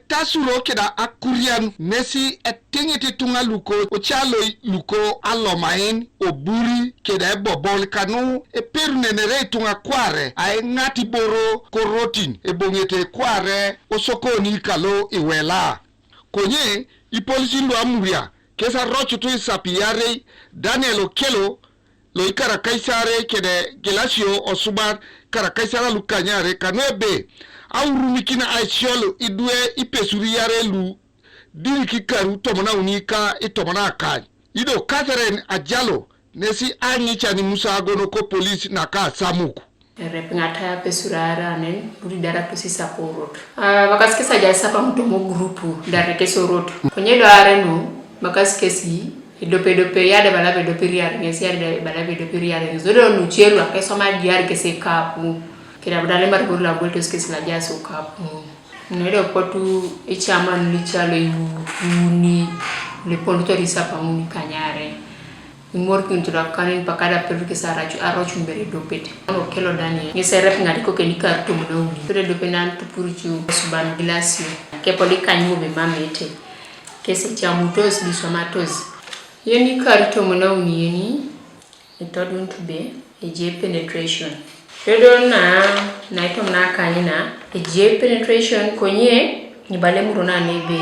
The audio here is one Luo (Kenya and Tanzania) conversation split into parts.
Tasuro keda akurian nesi etingiti tunga luko ochalo luko alomain oburi keda bobol Kanu peru nenere tunga kware ay ngati boro korotin bongete kware osokoni kalo iwela konye ipolisi lo amuria kesa rochu tu Isap Iyare Daniel Okelo lo ikara kaisare kede gelasio osubar kara kaisara lukanyare Kanu ebe awurumikina Aisiol idue Ipesur Iyare lu diriki karu tomona unika itomona akany ido Catherine ajalo nesi anyi chani musa agono ko police naka samuku rep ngata Ipesur arane buri dara to sisaporot bakaskesa ja sapa mtomo grupu dare kesorot konyedo areno bakaskesi dope yade balabe dope riare ngesi yade balabe dope riare zodo no chelu akesoma diare kese kapu kira badale mar burla bolto skesi la jaso kapu nero potu ichaman lichalo yuni le ponto risapa muni kanyare imorki ntura kanin pakada peru kesara ju arochu mbere dopete ono kelo dani ngese rep ngadi ko kenika to mudoni tore dope nan to purchu suban glasio ke poli kanyu be mamete kese chamutos bisomatos yeni karito mudoni yeni itodun to be eje penetration Todo na ito mna kanina eje penetration konye ni bale muruna nebe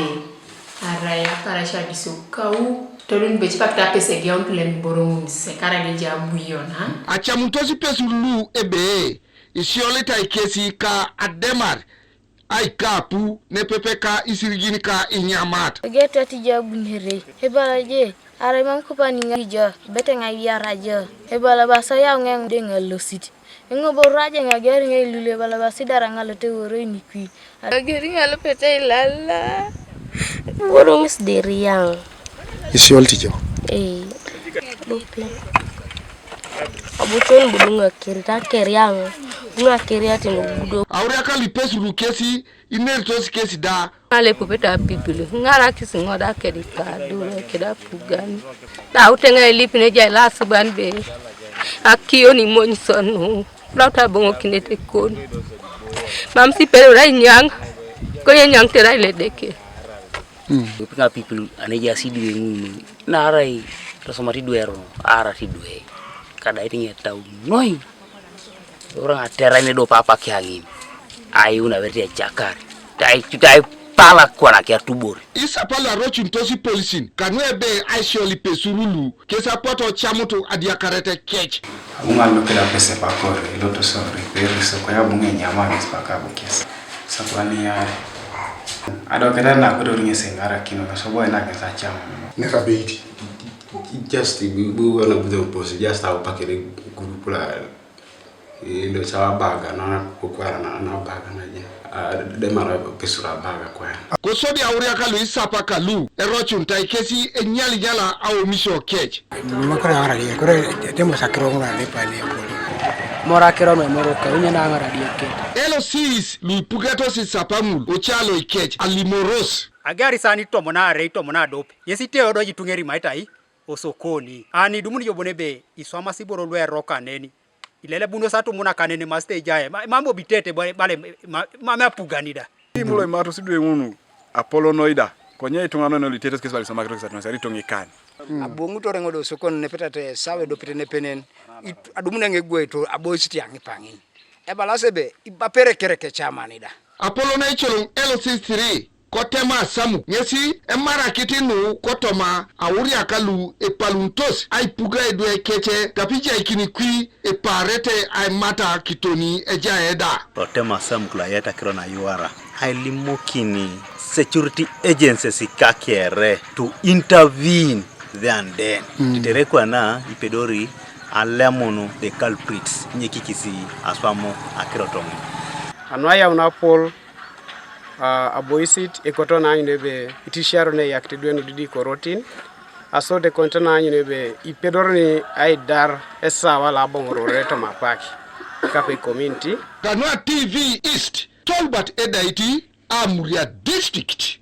araya parasha bisukau tolun bechipakta pese gyontle mborongun se kara deja buyona acha mutosi pesulu ebe isiole ta ikesi ka ademar ai kapu ne pepeka isirigini ka inyamat geta tija bunhere hebalaje are man ko paninga ija betenga yaraja hebala basa ya ngeng denga losit ngo boraje ngageri ngelule bala basidara ngalote woro ni kwi ageri ngalo pete lala woro mis deriang Aisiol tijo dope abuton budunga kirita keriang bunga keriati no budo awre ka Ipesur kesi inertos kesi da ale popeta pipili ngara kisi ngoda kedika duro keda pugani da utenga elipine jala suban be akio ni monsonu Lauta bongo kinete kon. Mamsi pero rai nyang. Koye nyang terai ledeke. Pika people aneja sidwe ngunu. Na rai rasomati duero ara tidwe. Kada iti ngetau noi. Orang aterai ne do papa kiangin. Ayu na verti jakar. Tai pala kwa na kia tubori. Isap la rochu ntosi polisin Kanu ebe Aisiol Ipesur kesa poto chamuto adiakarete kech unga lokela pese pakore iloto sorry periso kwa ya bunge nyama misipakabu kesa sakwani Iyare adokera na kudoringe sengara kino kasobo ena kesa chama neka beiti just we wanna do the post just our pakere group la ilo chawa baga na kukwara na baga na je demara Ipesur baga kwa kosodi awria kalu Isap kalu erochu ntai kesi enyali nyala au misho kech makora ngara dia kore temo sakro ngara le pale Mora kero no moro ka unya na ngara dia ke Elosis lu pugato si sapamul ochalo ikech alimoros agari sani tomona re tomona dope yesite odo jitungeri maitai osokoni ani dumuni yobonebe iswama siboro lwe roka neni ilele buno satu muna kanene maste jaye mambo bitete bale mama puganida imulo imato sidwe ngunu apolonoida konye itungano no litetes kesi bali somakro kesa tunasari tongikani abongu to rengo do sokon ne petate sawe do petene penen adumuna ngegwe to abochiti angipangin e balasebe ibapere kereke chamanida apolona icholong L63 kotema samu nyesi emara kitinu kotoma awuri akalu epaluntos aipuga edwe keche tapija ikini kwi eparete aimata kitoni ejaeda kotema samu kula yeta kirona yuara hailimokini security agencies kakere to intervene there and then titerekwa na ipedori alemono the culprits nyekikisi aswamo akirotongi anwaya unapol aboisit ekotona inebe itisharo ne yaktedweno didi korotin asode kontona inebe ipedorni aidar esa wala bongoro reto mapaki kape community Kanu TV East Tolbert Edaiti Amuria District